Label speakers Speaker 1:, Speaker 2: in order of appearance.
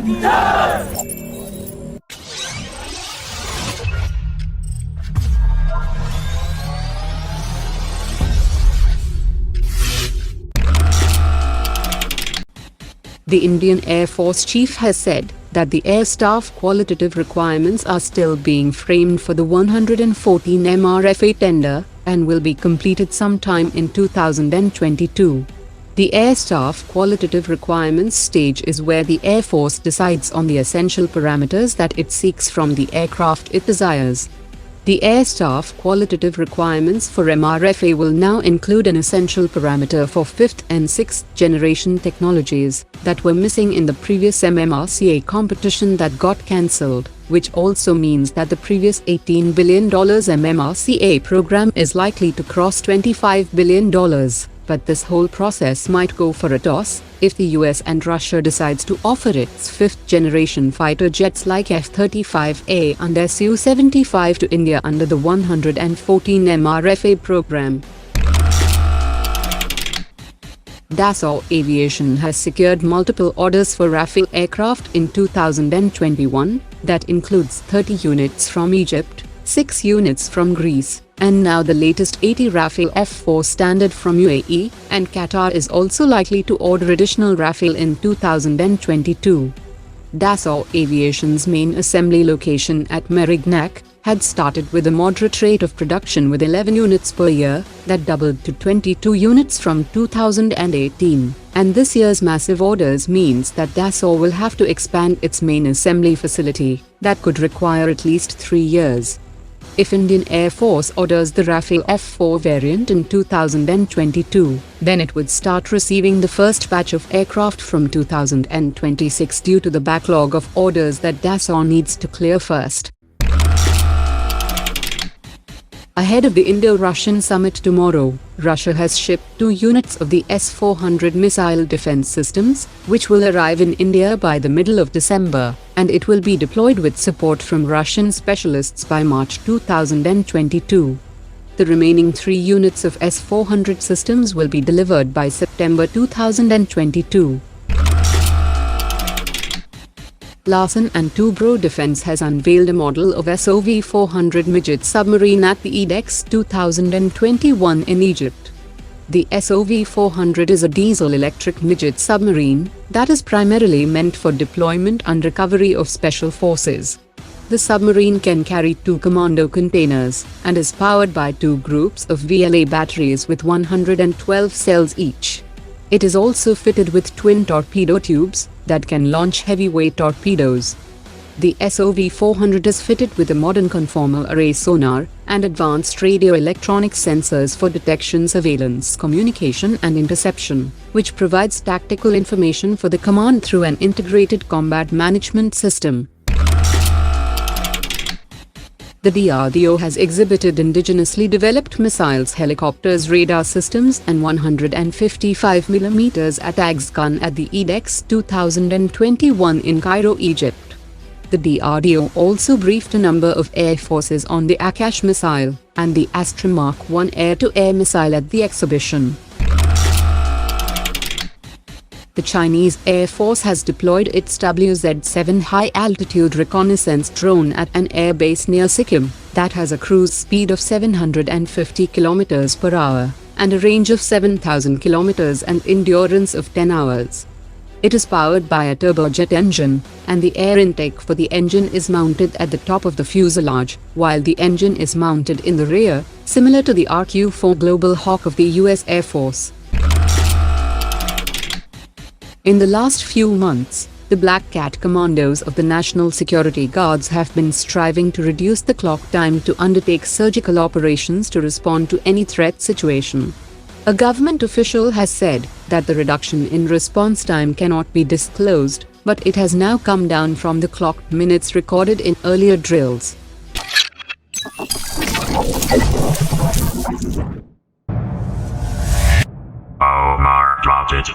Speaker 1: The Indian Air Force Chief has said that the air staff qualitative requirements are still being framed for the 114 MRFA tender and will be completed sometime in 2022. The air staff qualitative requirements stage is where the Air Force decides on the essential parameters that it seeks from the aircraft it desires. The air staff qualitative requirements for MRFA will now include an essential parameter for 5th and 6th generation technologies that were missing in the previous MMRCA competition that got cancelled, which also means that the previous $18 billion MMRCA program is likely to cross $25 billion. But this whole process might go for a toss if the US and Russia decides to offer its 5th generation fighter jets like F-35A and Su-75 to India under the 114 MRFA program. Dassault Aviation has secured multiple orders for Rafale aircraft in 2021, that includes 30 units from Egypt, 6 units from Greece, and now the latest 80 Rafale F4 standard from UAE, and Qatar is also likely to order additional Rafale in 2022. Dassault Aviation's main assembly location at Merignac had started with a moderate rate of production with 11 units per year, that doubled to 22 units from 2018, and this year's massive orders means that Dassault will have to expand its main assembly facility, that could require at least 3 years. If Indian Air Force orders the Rafale F4 variant in 2022, then it would start receiving the first batch of aircraft from 2026 due to the backlog of orders that Dassault needs to clear first. Ahead of the Indo-Russian summit tomorrow, Russia has shipped 2 units of the S400 missile defense systems, which will arrive in India by the middle of December, and it will be deployed with support from Russian specialists by March 2022. The remaining 3 units of S400 systems will be delivered by September 2022. Larsen & Toubro Defense has unveiled a model of SOV-400 midget submarine at the EDEX 2021 in Egypt. The SOV-400 is a diesel-electric midget submarine that is primarily meant for deployment and recovery of special forces. The submarine can carry 2 commando containers and is powered by 2 groups of VLA batteries with 112 cells each. It is also fitted with twin torpedo tubes that can launch heavyweight torpedoes. The SOV-400 is fitted with a modern conformal array sonar and advanced radio electronic sensors for detection, surveillance, communication and interception, which provides tactical information for the command through an integrated combat management system. The DRDO has exhibited indigenously developed missiles, helicopters, radar systems and 155mm ATAGS gun at the EDEX 2021 in Cairo, Egypt. The DRDO also briefed a number of air forces on the Akash missile and the Astra Mark I air-to-air missile at the exhibition. The Chinese Air Force has deployed its WZ-7 high-altitude reconnaissance drone at an airbase near Sikkim that has a cruise speed of 750 km per hour and a range of 7,000 km and endurance of 10 hours. It is powered by a turbojet engine, and the air intake for the engine is mounted at the top of the fuselage, while the engine is mounted in the rear, similar to the RQ-4 Global Hawk of the US Air Force. In the last few months, the Black Cat commandos of the National Security Guards have been striving to reduce the clock time to undertake surgical operations to respond to any threat situation. A government official has said that the reduction in response time cannot be disclosed, but it has now come down from the clocked minutes recorded in earlier drills.
Speaker 2: Omar dropped it.